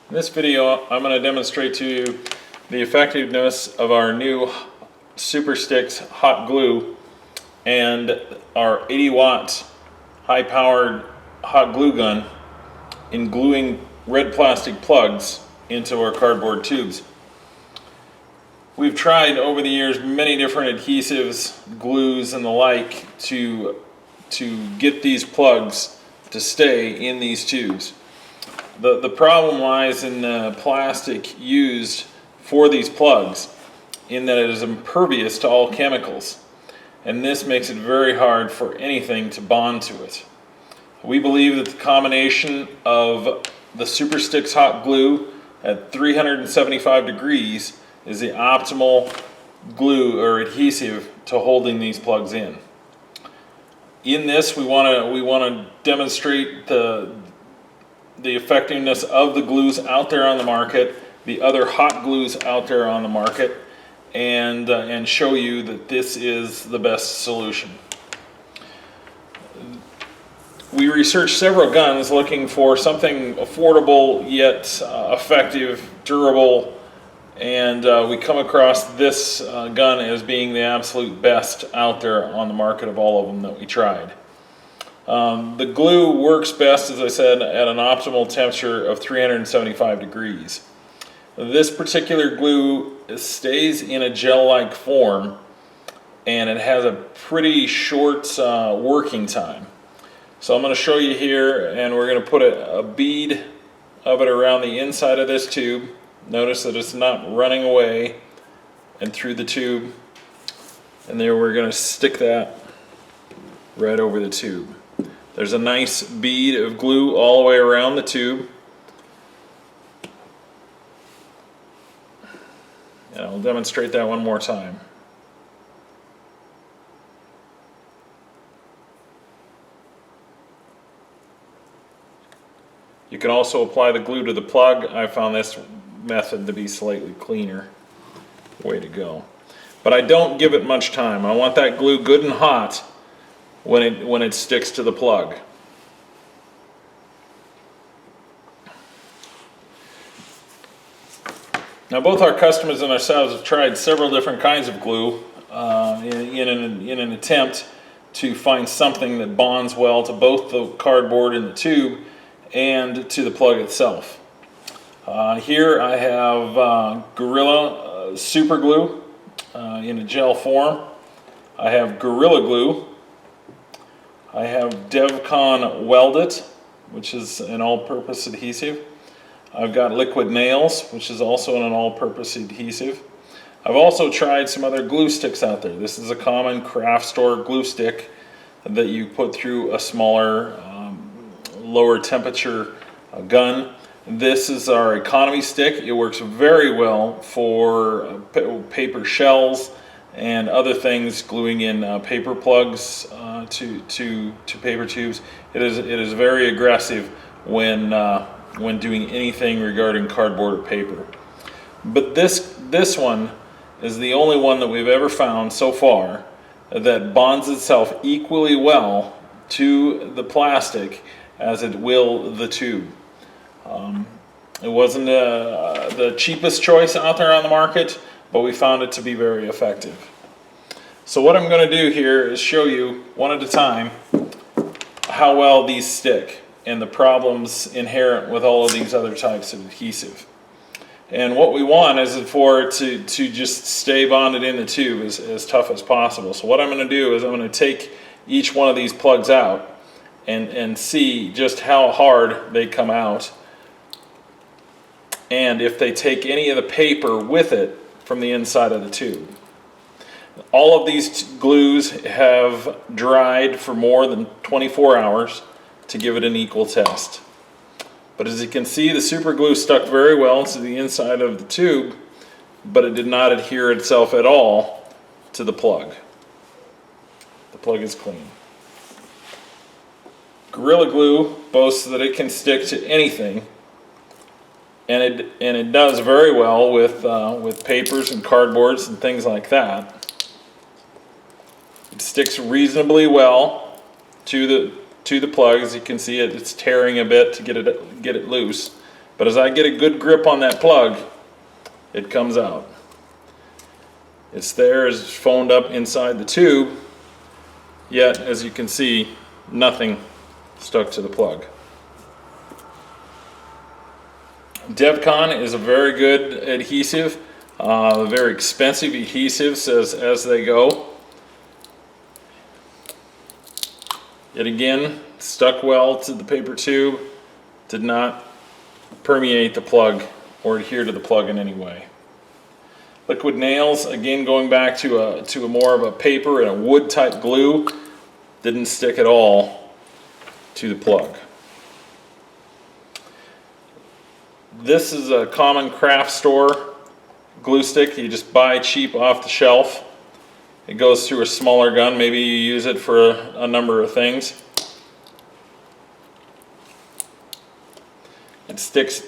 In this video, I'm going to demonstrate to you the effectiveness of our new SuperStix Hot Glue and our 80-watt high-powered hot glue gun in gluing red plastic plugs into our cardboard tubes. We've tried over the years many different adhesives, glues, and the like to get these plugs to stay in these tubes. The problem lies in the plastic used for these plugs, in that it is impervious to all chemicals, and this makes it very hard for anything to bond to it. We believe that the combination of the SuperStix Hot Glue at 375 degrees is the optimal glue or adhesive to holding these plugs in. In this, we want to demonstrate the effectiveness of the glues out there on the market, the other hot glues out there on the market, and show you that this is the best solution. We researched several guns looking for something affordable yet effective, durable, and we come across this gun as being the absolute best out there on the market of all of them that we tried. The glue works best, as I said, at an optimal temperature of 375 degrees. This particular glue stays in a gel-like form, and it has a pretty short working time. So I'm going to show you here, and we're going to put a bead of it around the inside of this tube. Notice that it's not running away and through the tube, and there we're going to stick that right over the tube. There's a nice bead of glue all the way around the tube. And I'll demonstrate that one more time. You can also apply the glue to the plug. I found this method to be slightly cleaner. Way to go. But I don't give it much time. I want that glue good and hot when it sticks to the plug. Now, both our customers and ourselves have tried several different kinds of glue in an attempt to find something that bonds well to both the cardboard in the tube and to the plug itself. Here I have Gorilla Super Glue in a gel form. I have Gorilla Glue. I have DevCon Weld It, which is an all-purpose adhesive. I've got Liquid Nails, which is also an all-purpose adhesive. I've also tried some other glue sticks out there. This is a common craft store glue stick that you put through a smaller, lower temperature gun. This is our economy stick. It works very well for paper shells and other things, gluing in paper plugs to paper tubes. It is very aggressive when doing anything regarding cardboard or paper. But this one is the only one that we've ever found so far that bonds itself equally well to the plastic as it will the tube. It wasn't the cheapest choice out there on the market, but we found it to be very effective. So what I'm going to do here is show you one at a time how well these stick and the problems inherent with all of these other types of adhesive. And what we want is for it to just stay bonded in the tube as tough as possible. So what I'm going to do is I'm going to take each one of these plugs out and see just how hard they come out, and if they take any of the paper with it from the inside of the tube. All of these glues have dried for more than 24 hours to give it an equal test. But as you can see, the super glue stuck very well to the inside of the tube, but it did not adhere itself at all to the plug. The plug is clean. Gorilla Glue boasts that it can stick to anything, and it does very well with papers and cardboards and things like that. It sticks reasonably well to the plug. As you can see, it's tearing a bit to get it loose. But as I get a good grip on that plug, it comes out. It's there, it's phoned up inside the tube, yet as you can see, nothing stuck to the plug. DevCon is a very good adhesive, very expensive adhesives as they go. It again stuck well to the paper tube, did not permeate the plug or adhere to the plug in any way. Liquid nails, again going back to a more of a paper and a wood type glue, didn't stick at all to the plug. This is a common craft store glue stick you just buy cheap off the shelf. It goes through a smaller gun, maybe you use it for a number of things. It sticks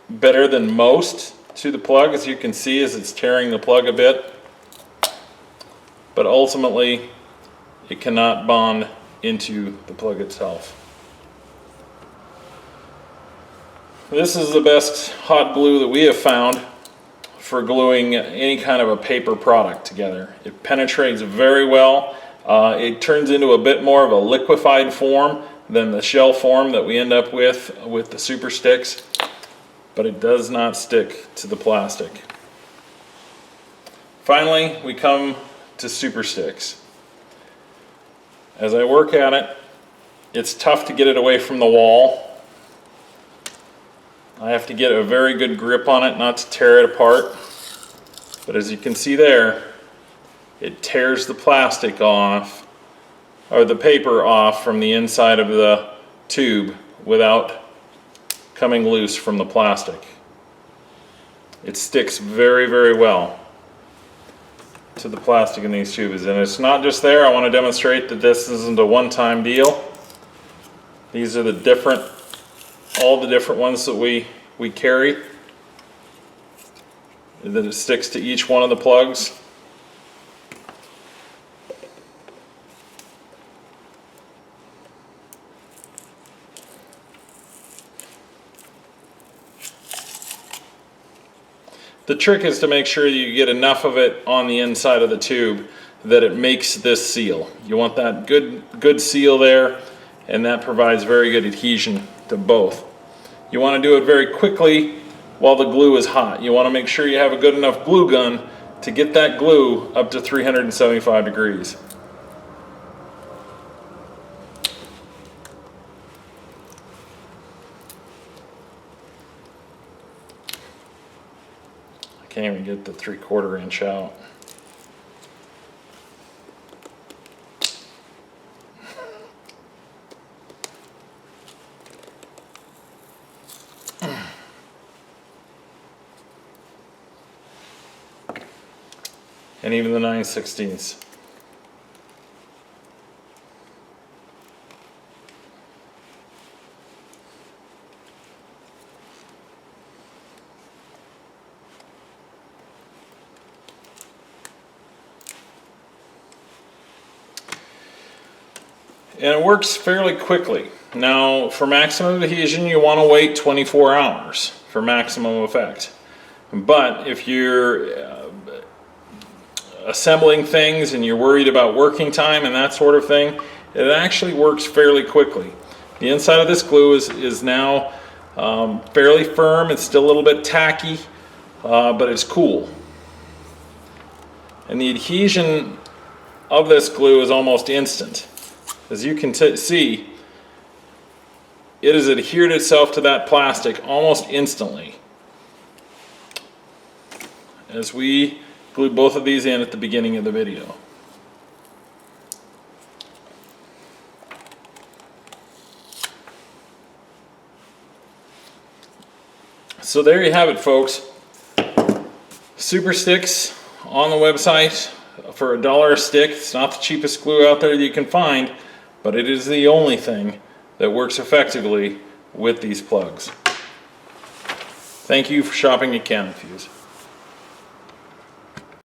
better than most to the plug, as you can see, as it's tearing the plug a bit. But ultimately, it cannot bond into the plug itself. This is the best hot glue that we have found for gluing any kind of a paper product together. It penetrates very well. It turns into a bit more of a liquefied form than the shell form that we end up with the SuperStix, but it does not stick to the plastic. Finally, we come to SuperStix. As I work at it, it's tough to get it away from the wall. I have to get a very good grip on it not to tear it apart. But as you can see there, it tears the plastic off, or the paper off from the inside of the tube without coming loose from the plastic. It sticks very, very well to the plastic in these tubes. And it's not just there. I want to demonstrate that this isn't a one-time deal. These are all the different ones that we carry, that it sticks to each one of the plugs. The trick is to make sure you get enough of it on the inside of the tube that it makes this seal. You want that good seal there, and that provides very good adhesion to both. You want to do it very quickly while the glue is hot. You want to make sure you have a good enough glue gun to get that glue up to 375 degrees. I can't even get the 3/4 inch out. And even the 9/16. And it works fairly quickly. Now, for maximum adhesion, you want to wait 24 hours for maximum effect. But if you're assembling things and you're worried about working time and that sort of thing, it actually works fairly quickly. The inside of this glue is now fairly firm. It's still a little bit tacky, but it's cool. And the adhesion of this glue is almost instant. As you can see, it has adhered itself to that plastic almost instantly. As we glued both of these in at the beginning of the video. So there you have it, folks. SuperStix on the website for $1 a stick. It's not the cheapest glue out there that you can find, but it is the only thing that works effectively with these plugs. Thank you for shopping at Cannon Fuse.